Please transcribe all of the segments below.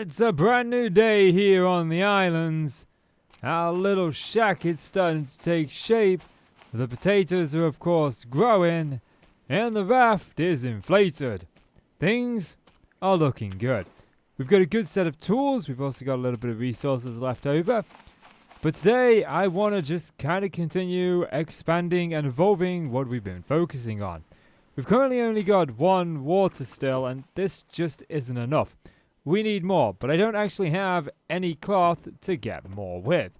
It's a brand new day here on the islands. Our little shack is starting to take shape. The potatoes are of course growing, and the raft is inflated. Things are looking good. We've got a good set of tools. We've also got a little bit of resources left over. But today I want to just kind of continue expanding and evolving what we've been focusing on. We've currently only got one water still, and this just isn't enough. We need more, but I don't actually have any cloth to get more with.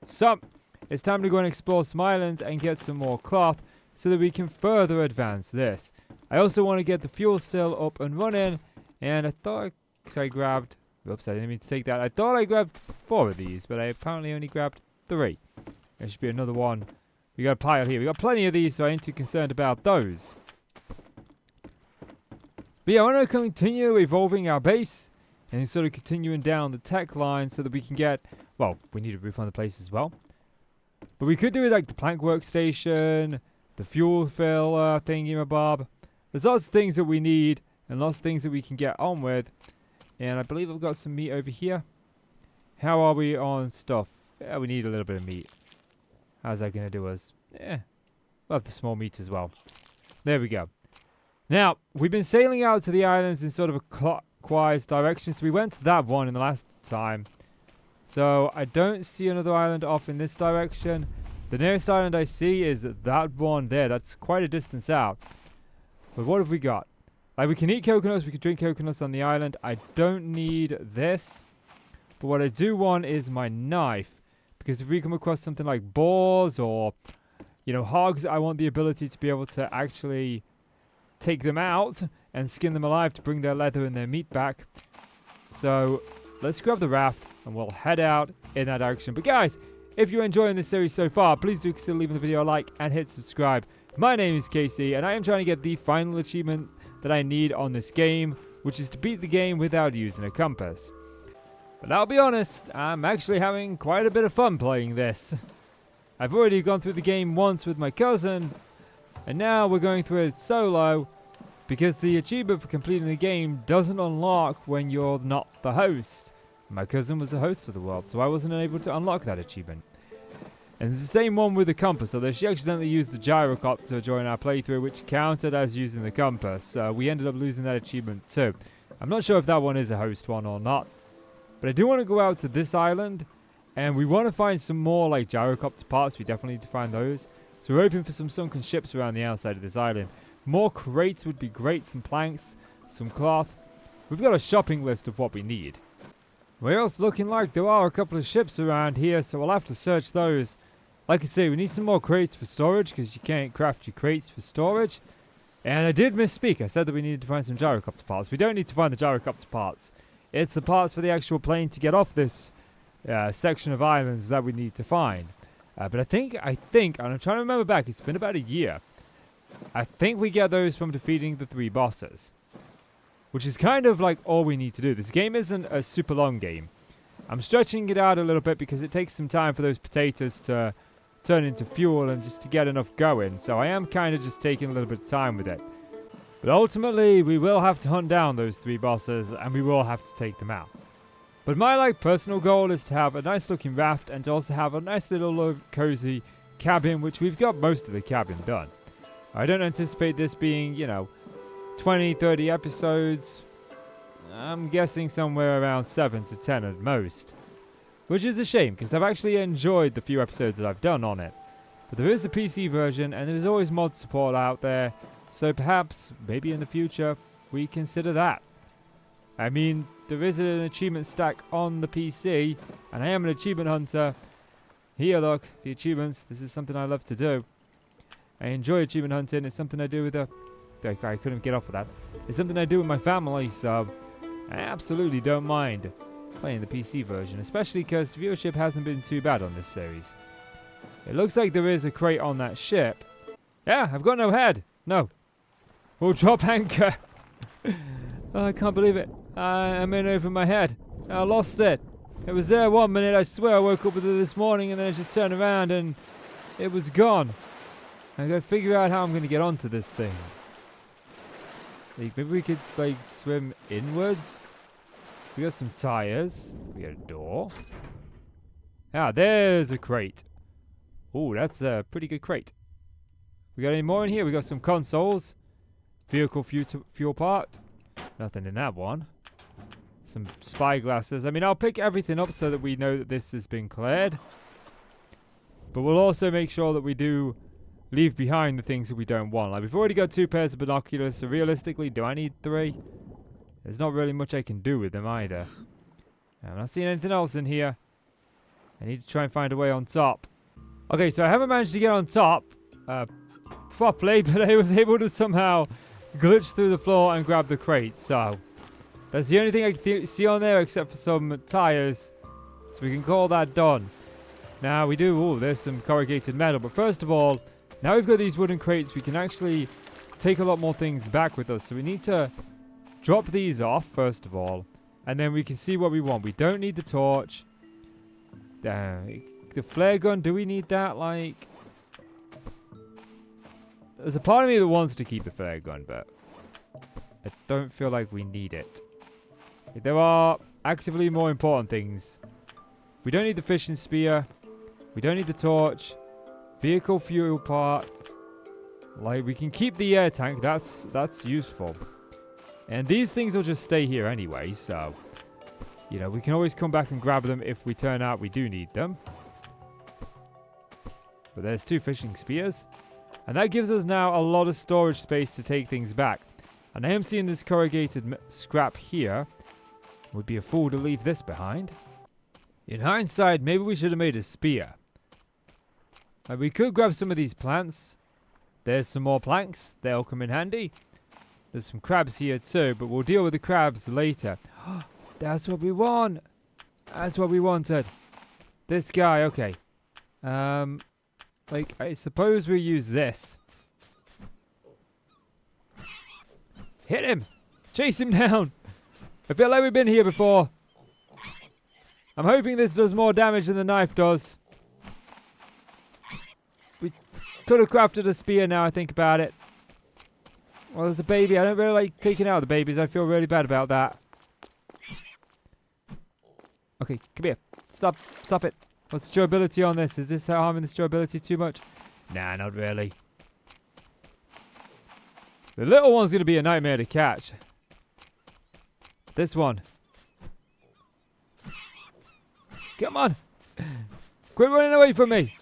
So, it's time to go and explore some islands and get some more cloth so that we can further advance this. I also want to get the fuel still up and running, and I thought I grabbed... Oops, I didn't mean to take that. I thought I grabbed 4 of these, but I apparently only grabbed 3. There should be another one. We got a pile here. We got plenty of these, so I ain't too concerned about those. But yeah, I want to continue evolving our base and sort of continuing down the tech line so that we can get, well, we need a roof on the place as well. But we could do it like the plank workstation, the fuel filler thingy-mabob. There's lots of things that we need and lots of things that we can get on with. And I believe I've got some meat over here. How are we on stuff? Yeah, we need a little bit of meat. How's that going to do us? Yeah, we'll have the small meat as well. There we go. Now, we've been sailing out to the islands in sort of a clockwise direction. So we went to that one in the last time. So I don't see another island off in this direction. The nearest island I see is that one there. That's quite a distance out. But what have we got? Like, we can eat coconuts. We can drink coconuts on the island. I don't need this. But what I do want is my knife. Because if we come across something like boars or, you know, hogs, I want the ability to be able to actually take them out and skin them alive to bring their leather and their meat back. So let's grab the raft and we'll head out in that direction. But guys, if you're enjoying this series so far, please do consider leaving the video a like and hit subscribe. My name is Casey and I am trying to get the final achievement that I need on this game, which is to beat the game without using a compass. But I'll be honest, I'm actually having quite a bit of fun playing this. I've already gone through the game once with my cousin, and now we're going through it solo, because the achievement for completing the game doesn't unlock when you're not the host. My cousin was the host of the world, so I wasn't able to unlock that achievement. And it's the same one with the compass, although she accidentally used the gyrocopter during our playthrough, which counted as using the compass. We ended up losing that achievement too. I'm not sure if that one is a host one or not. But I do want to go out to this island, and we want to find some more like gyrocopter parts. We definitely need to find those. So we're hoping for some sunken ships around the outside of this island. More crates would be great, some planks, some cloth. We've got a shopping list of what we need. Well, it's looking like there are a couple of ships around here, so we'll have to search those. Like I say, we need some more crates for storage, because you can't craft your crates for storage. And I did misspeak. I said that we needed to find some gyrocopter parts. We don't need to find the gyrocopter parts. It's the parts for the actual plane to get off this section of islands that we need to find. But I think, and I'm trying to remember back, it's been about a year. I think we get those from defeating the 3 bosses. Which is kind of like all we need to do. This game isn't a super long game. I'm stretching it out a little bit because it takes some time for those potatoes to turn into fuel and just to get enough going. So I am kind of just taking a little bit of time with it. But ultimately, we will have to hunt down those 3 bosses and we will have to take them out. But my personal goal is to have a nice looking raft and to also have a nice little cozy cabin, which we've got most of the cabin done. I don't anticipate this being, 20, 30 episodes. I'm guessing somewhere around 7 to 10 at most. Which is a shame, because I've actually enjoyed the few episodes that I've done on it. But there is the PC version, and there's always mod support out there. So perhaps, maybe in the future, we consider that. I mean, there is an achievement stack on the PC, and I am an achievement hunter. Here, look, the achievements. This is something I love to do. I enjoy achievement hunting. It's something I do with I couldn't get off of that. It's something I do with my family, so I absolutely don't mind playing the PC version, especially because viewership hasn't been too bad on this series. It looks like there is a crate on that ship. Yeah, I've got no head. No. We'll drop anchor. Oh, I can't believe it. I'm in over my head. I lost it. It was there 1 minute. I swear I woke up with it this morning and then I just turned around and it was gone. I gotta figure out how I'm gonna get onto this thing. Like, maybe we could, swim inwards? We got some tires. We got a door. Ah, there's a crate. Oh, that's a pretty good crate. We got any more in here? We got some consoles. Vehicle fuel part. Nothing in that one. Some spy glasses. I mean, I'll pick everything up so that we know that this has been cleared. But we'll also make sure that we do leave behind the things that we don't want. Like, we've already got 2 pairs of binoculars, so realistically, do I need 3? There's not really much I can do with them either. I'm not seeing anything else in here. I need to try and find a way on top. Okay, so I haven't managed to get on top properly, but I was able to somehow glitch through the floor and grab the crate. So that's the only thing I can see on there except for some tires. So we can call that done. Now we do, oh, there's some corrugated metal. But first of all, now we've got these wooden crates, we can actually take a lot more things back with us. So we need to drop these off, first of all. And then we can see what we want. We don't need the torch. The flare gun, do we need that? Like, there's a part of me that wants to keep the flare gun, but I don't feel like we need it. There are actively more important things. We don't need the fishing spear. We don't need the torch. Vehicle fuel part. Like, we can keep the air tank. That's useful. And these things will just stay here anyway, so you know, we can always come back and grab them if we turn out we do need them. But there's 2 fishing spears. And that gives us now a lot of storage space to take things back. And I am seeing this corrugated scrap here. Would be a fool to leave this behind. In hindsight, maybe we should have made a spear. We could grab some of these plants. There's some more planks. They'll come in handy. There's some crabs here too, but we'll deal with the crabs later. That's what we want. That's what we wanted. This guy, okay. Like, I suppose we use this. Hit him! Chase him down! I feel like we've been here before. I'm hoping this does more damage than the knife does. We could have crafted a spear now I think about it. Well, there's a baby. I don't really like taking out the babies. I feel really bad about that. Okay, come here. Stop it. What's the durability on this? Is this harming the durability too much? Nah, not really. The little one's going to be a nightmare to catch. This one. Come on. Quit running away from me.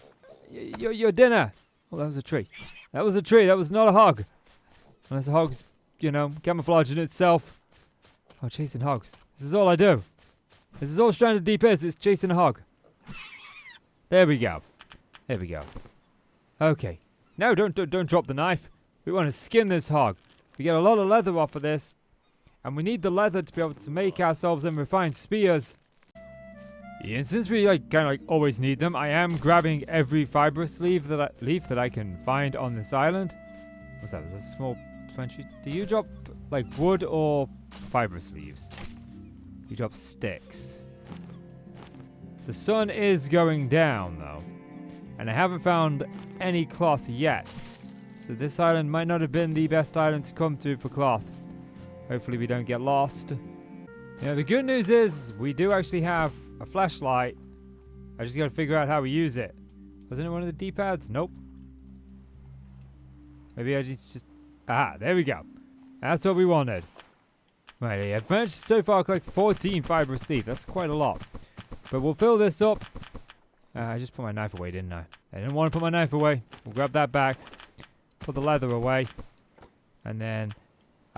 Your dinner. Oh, that was a tree. That was a tree. That was not a hog. Unless a hog's, you know, camouflaging itself. Oh, chasing hogs. This is all I do. This is all Stranded Deep is. It's chasing a hog. There we go. There we go. Okay. No, don't drop the knife. We want to skin this hog. We get a lot of leather off of this. And we need the leather to be able to make ourselves some refined spears. Yeah, and since we kind of always need them, I am grabbing every fibrous leaf that I can find on this island. What's that? There's a small pantry. Do you drop like wood or fibrous leaves? You drop sticks. The sun is going down though, and I haven't found any cloth yet. So this island might not have been the best island to come to for cloth. Hopefully we don't get lost. You know, the good news is we do actually have a flashlight. I just gotta figure out how we use it. Wasn't it one of the D-pads? Nope. Maybe I just... Ah, there we go. That's what we wanted. Right, I've managed to so far collect 14 fibrous leaf. That's quite a lot. But we'll fill this up. I just put my knife away, didn't I? I didn't want to put my knife away. We'll grab that back. Put the leather away. And then...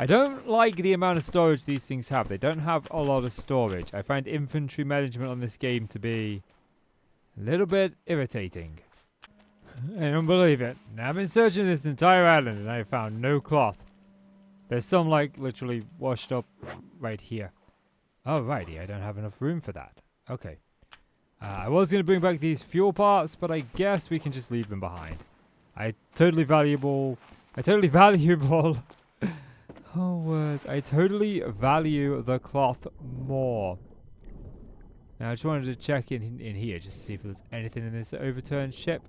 I don't like the amount of storage these things have. They don't have a lot of storage. I find inventory management on this game to be a little bit irritating. I don't believe it. Now I've been searching this entire island and I found no cloth. There's some like literally washed up right here. Alrighty, I don't have enough room for that. Okay. I was going to bring back these fuel parts, but I guess we can just leave them behind. I totally value the cloth more. Now I just wanted to check in here just to see if there's anything in this overturned ship.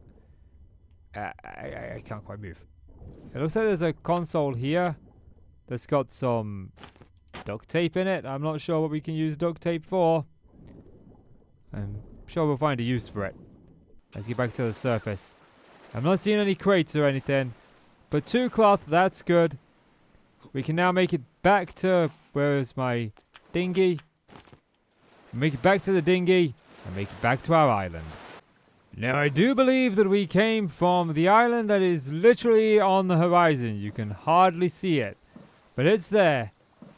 I can't quite move. It looks like there's a console here that's got some duct tape in it. I'm not sure what we can use duct tape for. I'm sure we'll find a use for it. Let's get back to the surface. I'm not seeing any crates or anything. But 2 cloth, that's good. We can now make it back to... Where is my dinghy? Make it back to the dinghy. And make it back to our island. Now, I do believe that we came from the island that is literally on the horizon. You can hardly see it. But it's there.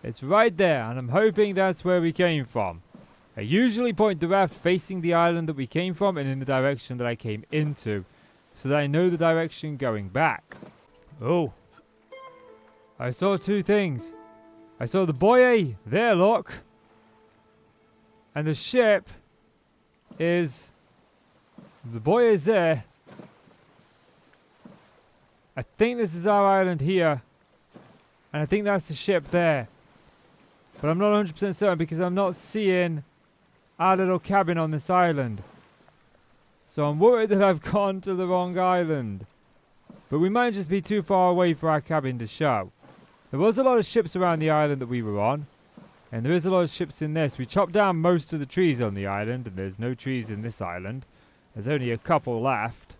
It's right there. And I'm hoping that's where we came from. I usually point the raft facing the island that we came from and in the direction that I came into, so that I know the direction going back. Oh. I saw 2 things. I saw the buoy there, look. And the ship is... The buoy is there. I think this is our island here. And I think that's the ship there. But I'm not 100% certain because I'm not seeing our little cabin on this island. So I'm worried that I've gone to the wrong island. But we might just be too far away for our cabin to show. There was a lot of ships around the island that we were on. And there is a lot of ships in this. We chopped down most of the trees on the island. And there's no trees in this island. There's only a couple left.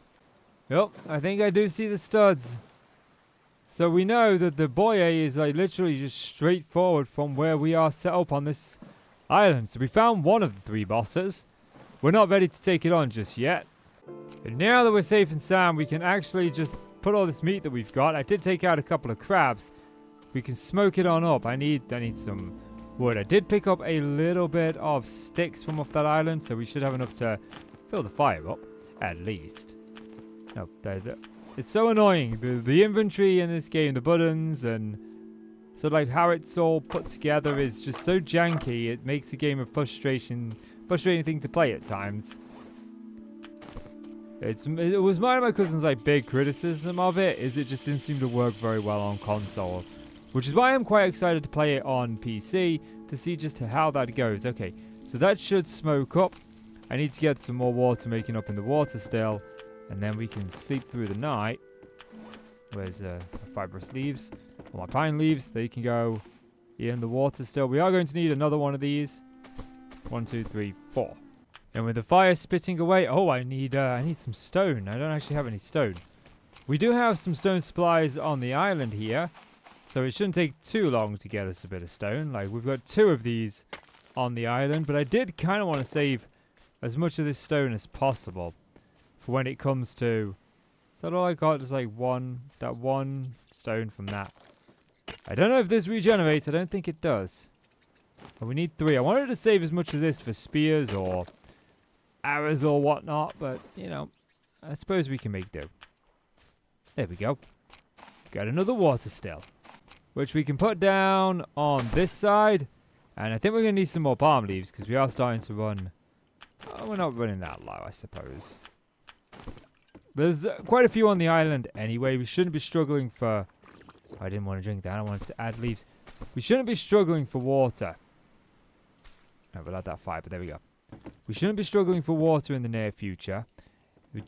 Yep, I think I do see the studs. So we know that the buoy is like literally just straight forward from where we are set up on this island. So we found one of the 3 bosses. We're not ready to take it on just yet. And now that we're safe and sound, we can actually just put all this meat that we've got. I did take out a couple of crabs. We can smoke it on up. I need some wood. I did pick up a little bit of sticks from off that island, so we should have enough to fill the fire up, at least. No, it's so annoying. The inventory in this game, the buttons, and so like how it's all put together is just so janky. It makes the game a frustrating thing to play at times. It was one of my cousin's like big criticism of it, is it just didn't seem to work very well on console. Which is why I'm quite excited to play it on PC to see just how that goes. Okay, so that should smoke up. I need to get some more water making up in the water still. And then we can sleep through the night. Where's fibrous leaves? Or my pine leaves. They can go in the water still. We are going to need another one of these. 1, 2, 3, 4. And with the fire spitting away... Oh, I need some stone. I don't actually have any stone. We do have some stone supplies on the island here. So it shouldn't take too long to get us a bit of stone. Like, we've got 2 of these on the island. But I did kind of want to save as much of this stone as possible for when it comes to... Is that all I got? Just like that one stone from that. I don't know if this regenerates. I don't think it does. But we need 3. I wanted to save as much of this for spears or arrows or whatnot. But, you know, I suppose we can make do. There we go. Got another water still, which we can put down on this side. And I think we're going to need some more palm leaves because we are starting to run... Oh, we're not running that low, I suppose. There's quite a few on the island anyway. We shouldn't be struggling for... I didn't want to drink that. I wanted to add leaves. We shouldn't be struggling for water. No, we'll add that 5, but there we go. We shouldn't be struggling for water in the near future.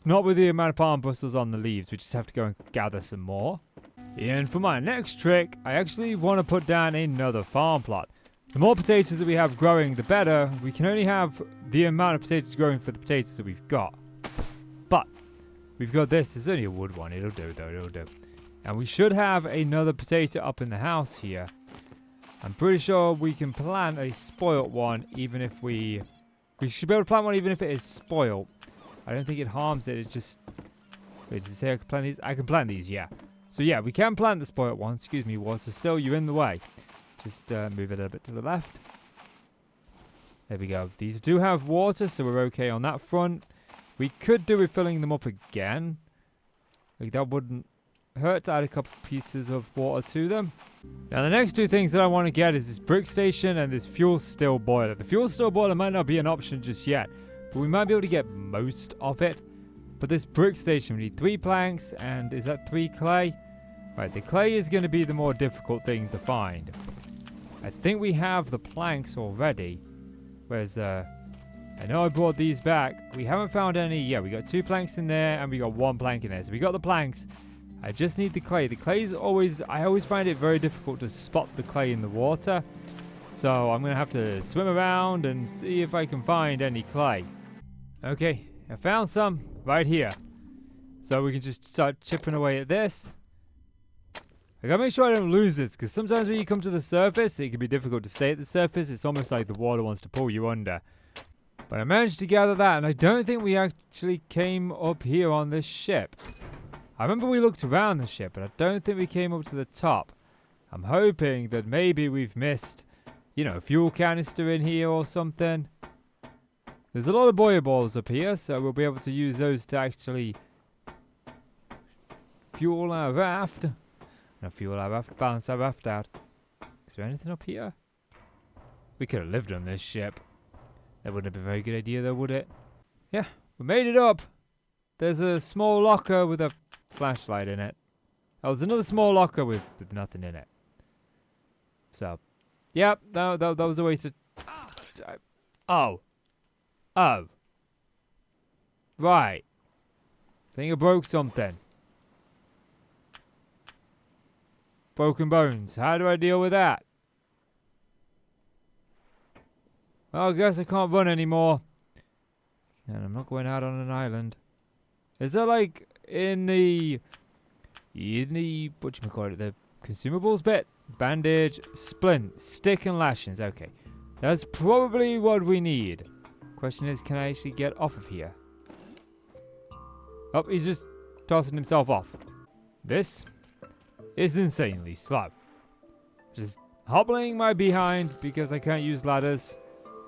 Not with the amount of palm bristles on the leaves. We just have to go and gather some more. And for my next trick, I actually want to put down another farm plot. The more potatoes that we have growing, the better. We can only have the amount of potatoes growing for the potatoes that we've got. But we've got this. There's only a wood one. It'll do, though. It'll do. And we should have another potato up in the house here. I'm pretty sure we can plant a spoilt one, even if we should be able to plant one even if it is spoilt. I don't think it harms it. It's just... Wait, does it say I can plant these? I can plant these, yeah. So yeah, we can plant the spoilt one. Excuse me, water. Still, you're in the way. Just move it a little bit to the left. There we go. These do have water, so we're okay on that front. We could do with filling them up again. Like, that wouldn't hurt to add a couple pieces of water to them. Now, the next 2 things that I want to get is this brick station and this fuel still boiler. The fuel still boiler might not be an option just yet, but we might be able to get most of it. But this brick station, we need 3 planks, and is that 3 clay? Right, the clay is going to be the more difficult thing to find. I think we have the planks already. Where's I know I brought these back. We haven't found any. Yeah, we got 2 planks in there and we got 1 plank in there. So we got the planks. I just need the clay. The clay is always... I always find it very difficult to spot the clay in the water. So I'm going to have to swim around and see if I can find any clay. Okay, I found some right here. So we can just start chipping away at this. I gotta make sure I don't lose this, because sometimes when you come to the surface, it can be difficult to stay at the surface. It's almost like the water wants to pull you under. But I managed to gather that, and I don't think we actually came up here on this ship. I remember we looked around the ship, but I don't think we came up to the top. I'm hoping that maybe we've missed, you know, a fuel canister in here or something. There's a lot of boiler balls up here, so we'll be able to use those to actually fuel our raft. Not fuel our raft, balance our raft out. Is there anything up here? We could have lived on this ship. That wouldn't have been a very good idea though, would it? Yeah, we made it up. There's a small locker with a flashlight in it. Oh, there's another small locker with nothing in it. So, yep, that was a waste of... Oh. Oh. Right. I think I broke something. Broken bones. How do I deal with that? Well, I guess I can't run anymore. And I'm not going out on an island. Is that like in the whatchamacallit, the consumables bit? Bandage, splint, stick and lashings. Okay. That's probably what we need. Question is, can I actually get off of here? Oh, he's just tossing himself off. This is insanely slow. Just hobbling my behind because I can't use ladders.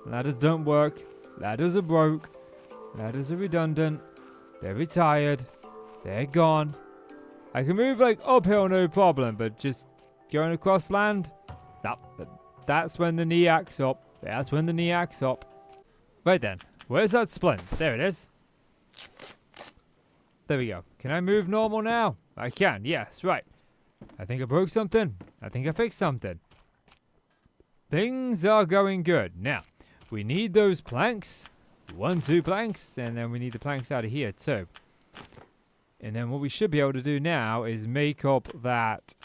Ladders don't work. Ladders are broke. Ladders are redundant. They're retired. They're gone. I can move like uphill no problem, but just going across land? That's when the knee acts up. That's when the knee acts up. Right then, where's that splint? There it is. There we go. Can I move normal now? I can, yes, right. I think I broke something. I think I fixed something. Things are going good. Now, we need those planks. 1, 2 planks, and then we need the planks out of here too. And then what we should be able to do now is make up that...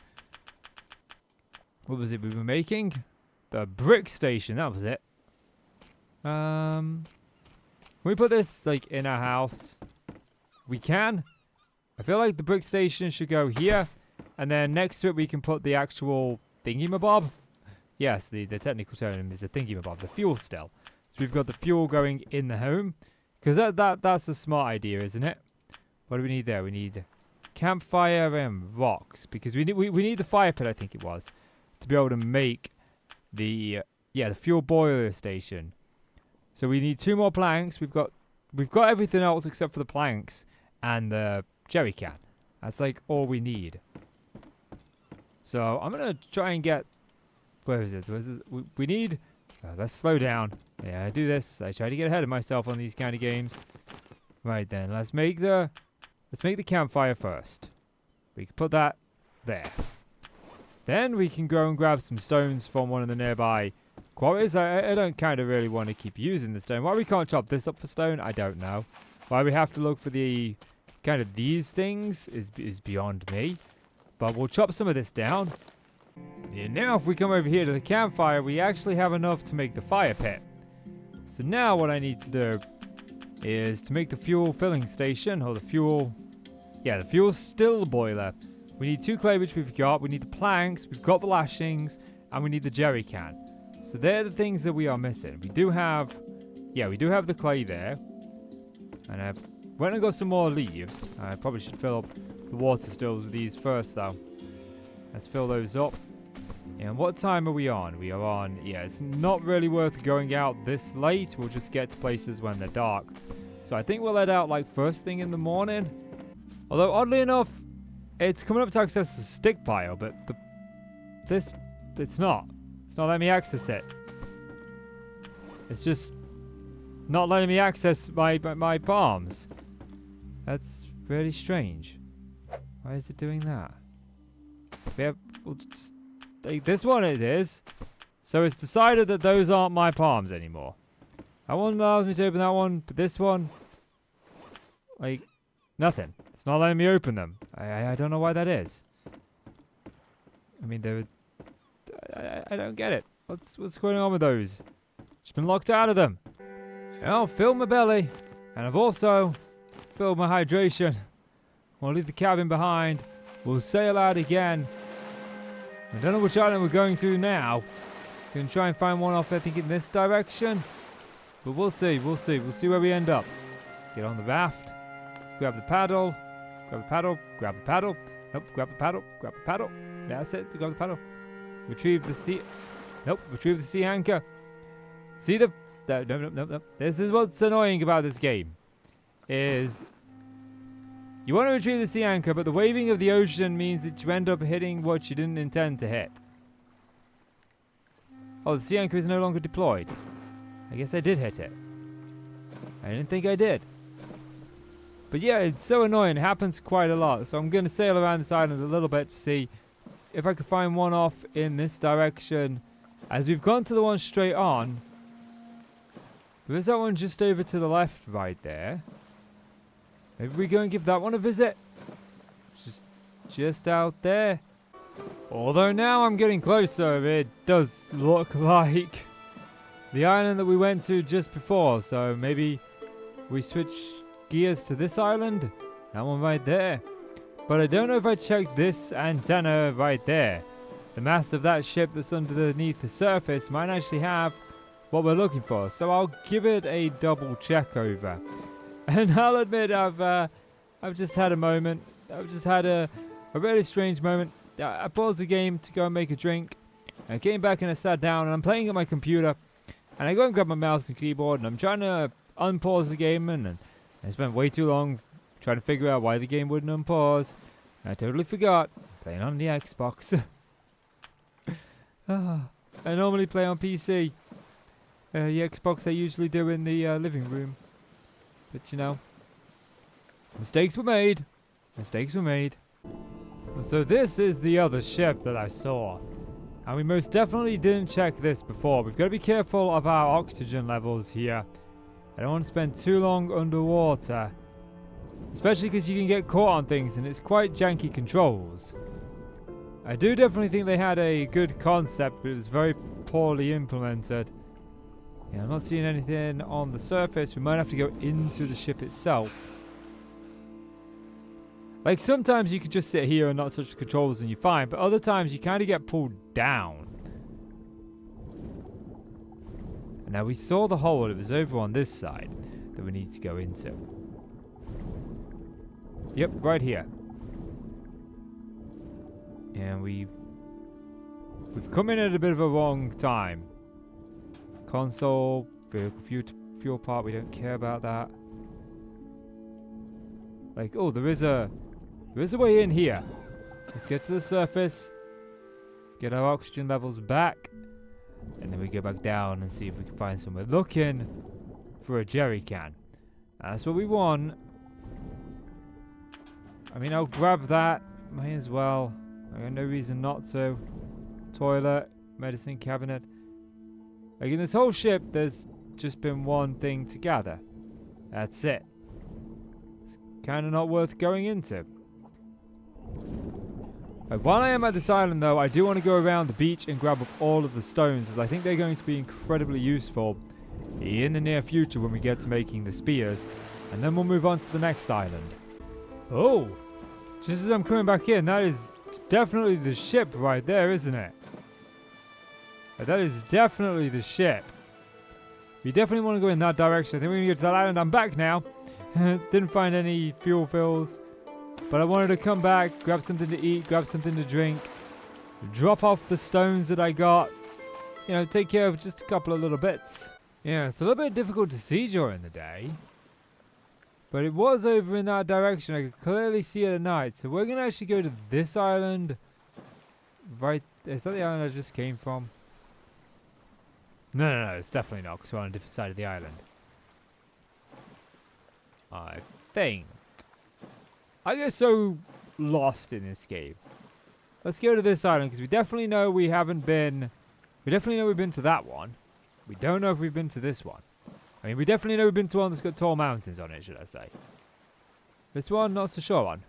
What was it we were making? The brick station, that was it. Can we put this, like, in our house? We can. I feel like the brick station should go here. And then next to it we can put the actual thingy-mabob. Yes, the technical term is a thingy-mabob, the fuel cell. So we've got the fuel going in the home. Because that's a smart idea, isn't it? What do we need there? We need campfire and rocks. Because we need the fire pit, I think it was. To be able to make the fuel boiler station. So we need 2 more planks. We've got everything else except for the planks and the jerry can. That's like all we need. So I'm gonna try and get. Where is it? We need. Let's slow down. Yeah, I do this. I try to get ahead of myself on these kind of games. Right then, let's make the campfire first. We can put that there. Then we can go and grab some stones from one of the nearby quarries. I don't kind of really want to keep using the stone. Why we can't chop this up for stone, I don't know. Why we have to look for the kind of these things is beyond me. But we'll chop some of this down. And now if we come over here to the campfire, we actually have enough to make the fire pit. So now what I need to do is to make the fuel filling station, or the fuel still boiler. We need 2 clay, which we've got. We need the planks, we've got the lashings, and we need the jerry can. So they're the things that we are missing. We do have the clay there. And I've went and got some more leaves. I probably should fill up the water stills with these first though. Let's fill those up. And what time are we on? We are on, it's not really worth going out this late. We'll just get to places when they're dark. So I think we'll head out like first thing in the morning. Although oddly enough, it's coming up to access the stick pile, but it's not. It's not letting me access it. It's just not letting me access my palms. That's really strange. Why is it doing that? We'll just take this one, it is. So it's decided that those aren't my palms anymore. That one allows me to open that one, but this one, like, nothing. It's not letting me open them. I don't know why that is. I mean, I don't get it. What's going on with those? Just been locked out of them. I'll fill my belly. And I've also filled my hydration. We'll leave the cabin behind. We'll sail out again. I don't know which island we're going to now. Gonna try and find one off, I think, in this direction. But we'll see, we'll see. We'll see where we end up. Get on the raft. Grab the paddle. Grab the paddle. Grab the paddle. Nope, grab the paddle. Grab the paddle. That's it, to grab the paddle. Retrieve the sea... Nope, retrieve the sea anchor. See the... No. This is what's annoying about this game. Is... You want to retrieve the sea anchor, but the waving of the ocean means that you end up hitting what you didn't intend to hit. Oh, the sea anchor is no longer deployed. I guess I did hit it. I didn't think I did. But yeah, it's so annoying. It happens quite a lot. So I'm going to sail around this island a little bit to see if I can find one off in this direction. As we've gone to the one straight on. There is that one just over to the left right there. Maybe we go and give that one a visit. Just out there. Although now I'm getting closer, it does look like the island that we went to just before. So maybe we switch gears to this island. That one right there. But I don't know if I checked this antenna right there. The mast of that ship that's underneath the surface might actually have what we're looking for. So I'll give it a double check over. And I'll admit I've just had a moment. I've just had a really strange moment. I paused the game to go and make a drink. I came back and I sat down and I'm playing on my computer. And I go and grab my mouse and keyboard and I'm trying to unpause the game and I spent way too long trying to figure out why the game wouldn't unpause. And I totally forgot. I'm playing on the Xbox. I normally play on PC. The Xbox I usually do in the living room. But you know, mistakes were made. Mistakes were made. So this is the other ship that I saw. And we most definitely didn't check this before. We've got to be careful of our oxygen levels here. I don't want to spend too long underwater. Especially because you can get caught on things and it's quite janky controls. I do definitely think they had a good concept, but it was very poorly implemented. Yeah, I'm not seeing anything on the surface. We might have to go into the ship itself. Like, sometimes you could just sit here and not touch the controls and you're fine, but other times you kind of get pulled down. And now we saw the hole. It was over on this side that we need to go into. Yep, right here. And we've come in at a bit of a wrong time. Console, vehicle fuel part, we don't care about that. Like, oh, there is a way in here. Let's get to the surface, get our oxygen levels back, and then we go back down and see if we can find somewhere. Looking for a jerry can. That's what we want. I mean, I'll grab that. May as well. I got no reason not to. Toilet, medicine cabinet. Like, in this whole ship, there's just been one thing to gather. That's it. It's kind of not worth going into. While I am at this island, though, I do want to go around the beach and grab up all of the stones, as I think they're going to be incredibly useful in the near future when we get to making the spears. And then we'll move on to the next island. Oh! Just as I'm coming back in, that is definitely the ship right there, isn't it? That is definitely the ship. We definitely want to go in that direction. I think we're going to get to that island. I'm back now. Didn't find any fuel fills. But I wanted to come back, grab something to eat, grab something to drink. Drop off the stones that I got. You know, take care of just a couple of little bits. Yeah, it's a little bit difficult to see during the day. But it was over in that direction. I could clearly see it at night. So we're going to actually go to this island. Right. Is that the island I just came from? No, it's definitely not, because we're on a different side of the island. I think. I get so lost in this game. Let's go to this island, because we definitely know we haven't been... We definitely know we've been to that one. We don't know if we've been to this one. I mean, we definitely know we've been to one that's got tall mountains on it, should I say. This one, not so sure on.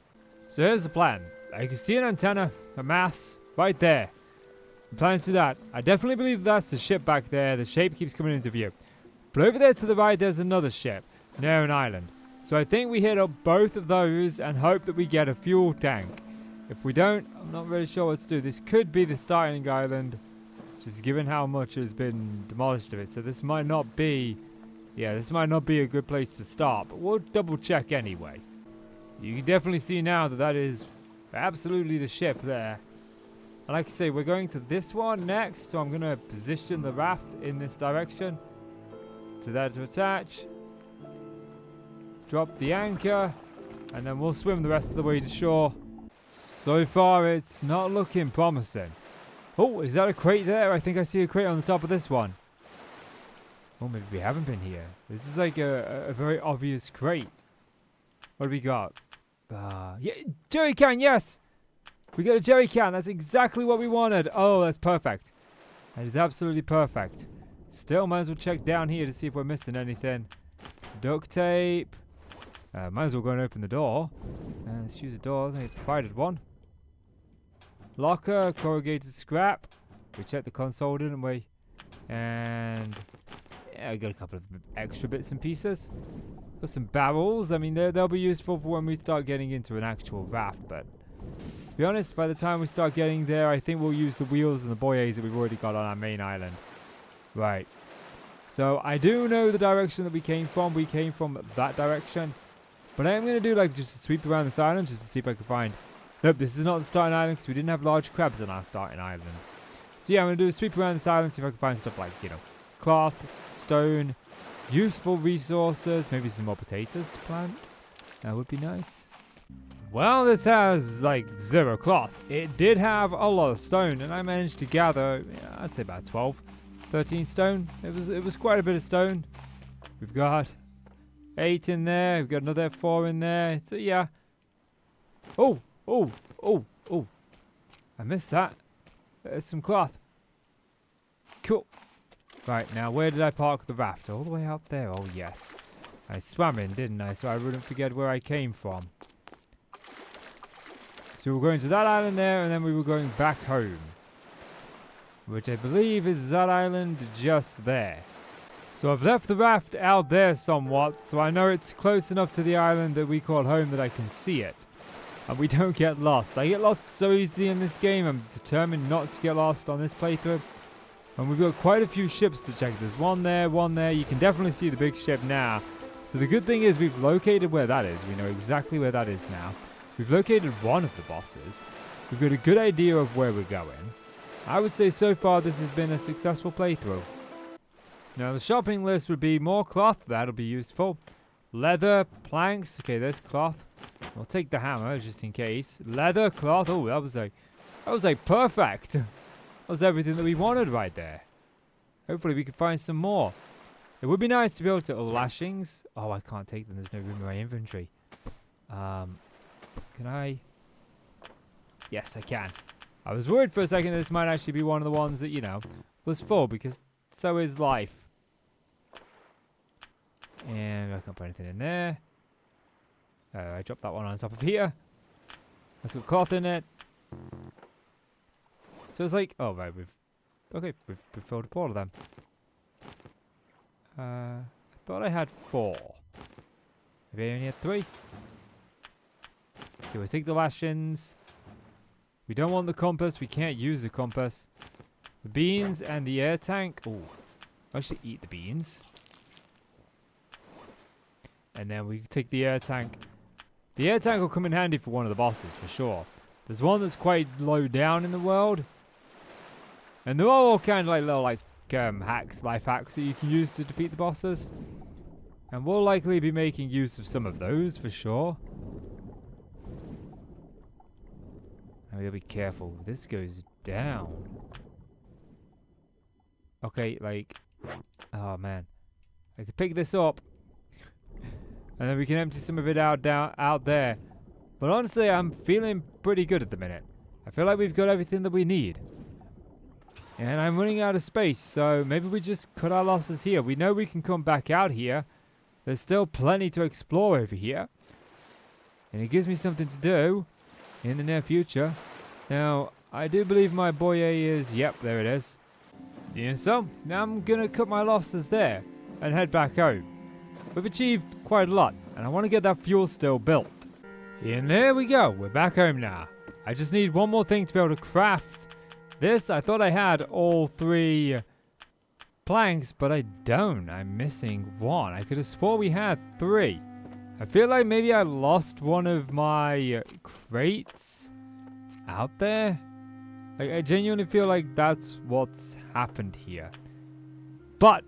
So here's the plan. I can see an antenna, a mast, right there. Planning to do that. I definitely believe that's the ship back there. The shape keeps coming into view. But over there to the right, there's another ship near an island. So I think we hit up both of those and hope that we get a fuel tank. If we don't, I'm not really sure what to do. This could be the starting island, just given how much has been demolished of it. So this might not be, this might not be a good place to start. But we'll double check anyway. You can definitely see now that that is absolutely the ship there. And like I say, we're going to this one next. So I'm going to position the raft in this direction. So that's to attach. Drop the anchor. And then we'll swim the rest of the way to shore. So far, it's not looking promising. Oh, is that a crate there? I think I see a crate on the top of this one. Oh, maybe we haven't been here. This is like a very obvious crate. What do we got? Yeah, jerry can, yes! We got a jerry can. That's exactly what we wanted. Oh, that's perfect. That is absolutely perfect. Still, might as well check down here to see if we're missing anything. Duct tape. Might as well go and open the door. Let's use the door. They provided one. Locker, corrugated scrap. We checked the console, didn't we? And yeah, we got a couple of extra bits and pieces. Got some barrels. I mean, they'll be useful for when we start getting into an actual raft. But to be honest, by the time we start getting there, I think we'll use the wheels and the buoys that we've already got on our main island. Right. So I do know the direction that we came from. We came from that direction. But I am going to do like just a sweep around this island just to see if I can find... Nope, this is not the starting island because we didn't have large crabs on our starting island. So yeah, I'm going to do a sweep around this island, see if I can find stuff like, you know, cloth, stone, useful resources, maybe some more potatoes to plant. That would be nice. Well, this has like 0 cloth. It did have a lot of stone, and I managed to gather, I'd say about 12, 13 stone. It was quite a bit of stone. We've got 8 in there. We've got another 4 in there. So yeah. Oh. I missed that. There's some cloth. Cool. Right, now where did I park the raft? All the way out there. Oh, yes. I swam in, didn't I? So I wouldn't forget where I came from. So we're going to that island there, and then we were going back home. Which I believe is that island just there. So I've left the raft out there somewhat, so I know it's close enough to the island that we call home that I can see it. And we don't get lost. I get lost so easily in this game. I'm determined not to get lost on this playthrough. And we've got quite a few ships to check. There's one there, one there. You can definitely see the big ship now. So the good thing is we've located where that is. We know exactly where that is now. We've located one of the bosses. We've got a good idea of where we're going. I would say so far this has been a successful playthrough. Now the shopping list would be more cloth. That'll be useful. Leather, planks. Okay, there's cloth. I'll take the hammer just in case. Leather, cloth. Oh, that was like perfect. That was everything that we wanted right there. Hopefully we can find some more. It would be nice to be able to... Oh, lashings. Oh, I can't take them. There's no room in my inventory. Can I? Yes, I can. I was worried for a second that this might actually be one of the ones that, you know, was full because so is life. And I can't put anything in there. I dropped that one on top of here. Let's got cloth in it. So it's like, oh right, we've filled up all of them. I thought I had 4. Maybe I only had 3. Okay, we'll take the lashings. We don't want the compass. We can't use the compass. The beans and the air tank. Oh, I should eat the beans. And then we take the air tank. The air tank will come in handy for one of the bosses, for sure. There's one that's quite low down in the world. And they're all kind of like little hacks, life hacks that you can use to defeat the bosses. And we'll likely be making use of some of those, for sure. And we gotta be careful. This goes down. Okay, like... Oh, man. I could pick this up. And then we can empty some of it out there. But honestly, I'm feeling pretty good at the minute. I feel like we've got everything that we need. And I'm running out of space, so maybe we just cut our losses here. We know we can come back out here. There's still plenty to explore over here. And it gives me something to do in the near future. Now, I do believe my boy A is, yep, there it is. Yeah, so now I'm gonna cut my losses there and head back home. We've achieved quite a lot, and I want to get that fuel still built. And there we go, we're back home now. I just need one more thing to be able to craft this. I thought I had all 3 planks, but I don't. I'm missing 1. I could have swore we had 3. I feel like maybe I lost one of my crates out there. Like, I genuinely feel like that's what's happened here. But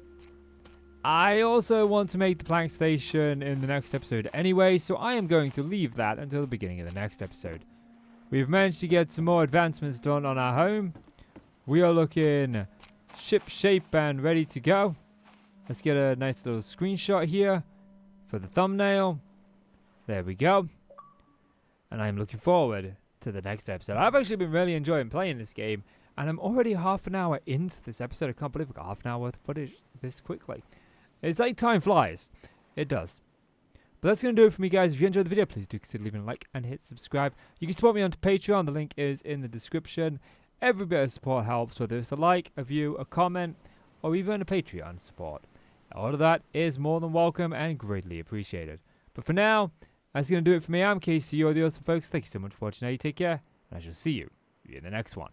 I also want to make the plank station in the next episode anyway, so I am going to leave that until the beginning of the next episode. We've managed to get some more advancements done on our home. We are looking ship shape and ready to go. Let's get a nice little screenshot here for the thumbnail. There we go. And I'm looking forward to the next episode. I've actually been really enjoying playing this game, and I'm already half an hour into this episode. I can't believe I got half an hour worth of footage this quickly. It's like time flies. It does. But that's going to do it for me, guys. If you enjoyed the video, please do consider leaving a like and hit subscribe. You can support me on Patreon. The link is in the description. Every bit of support helps, whether it's a like, a view, a comment, or even a Patreon support. All of that is more than welcome and greatly appreciated. But for now, that's going to do it for me. I'm Casey. You're the awesome folks. Thank you so much for watching. Now you take care, and I shall see you in the next one.